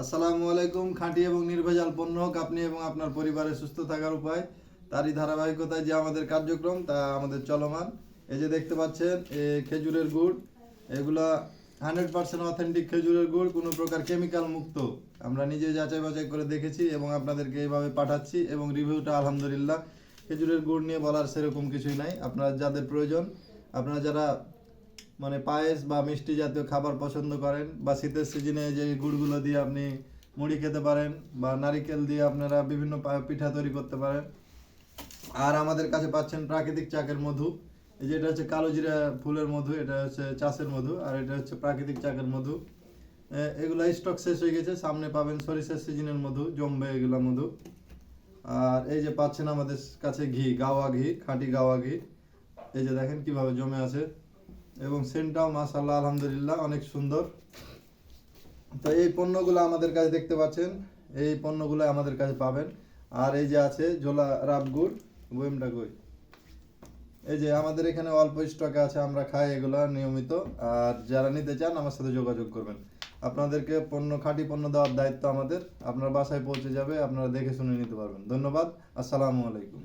আসসালামু আলাইকুম। খাঁটি এবং নির্ভেজাল পণ্য হোক আপনি এবং আপনার পরিবারের সুস্থ থাকার উপায়, তারই ধারাবাহিকতায় যে আমাদের কার্যক্রম তা আমাদের চলমান। এই যে দেখতে পাচ্ছেন খেজুরের গুড়, এগুলা 100% অথেন্টিক খেজুরের গুড়, কোনো প্রকার কেমিক্যাল মুক্ত। আমরা নিজে যাচাই বাছাই করে দেখেছি এবং আপনাদেরকে এইভাবে পাঠাচ্ছি এবং রিভিউটা আলহামদুলিল্লাহ। খেজুরের গুড় নিয়ে বলার সেরকম কিছুই নাই। আপনারা যাদের প্রয়োজন, আপনারা যারা মানে পায়েস বা মিষ্টি জাতীয় খাবার পছন্দ করেন, বা শীতের সিজনে যে গুড়গুলো দিয়ে আপনি মুড়ি খেতে পারেন, বা নারিকেল দিয়ে আপনারা বিভিন্ন পিঠা তৈরি করতে পারেন। আর আমাদের কাছে পাচ্ছেন প্রাকৃতিক চাকের মধু। এই যে এটা হচ্ছে কালো জিরা ফুলের মধু, এটা হচ্ছে চাষের মধু, আর এটা হচ্ছে প্রাকৃতিক চাকের মধু। এগুলা স্টক শেষ হয়ে গেছে, সামনে পাবেন সরিষার সিজনের মধু, জমবে এগুলা মধু। আর এই যে পাচ্ছেন আমাদের কাছে ঘি, গাওয়া ঘি, খাঁটি গাওয়া ঘি। এই যে দেখেন কিভাবে জমে আছে, এবং সেন্টটাও মাশাআল্লাহ আলহামদুলিল্লাহ অনেক সুন্দর। তো এই পণ্যগুলো আমাদের কাছে দেখতে পাচ্ছেন, এই পণ্যগুলো আমাদের কাছে পাবেন। আর এই যে আছে ঝোলা রাব গুড়, বইমটা কই, এই যে আমাদের এখানে অল্প স্টকে আছে, আমরা খাই এগুলা নিয়মিত। আর যারা নিতে চান আমার সাথে যোগাযোগ করবেন। আপনাদেরকে খাঁটি পণ্য দেওয়ার দায়িত্ব আমাদের। আপনার বাসায় পৌঁছে যাবে, আপনারা দেখে শুনে নিতে পারবেন। ধন্যবাদ। আসসালামু আলাইকুম।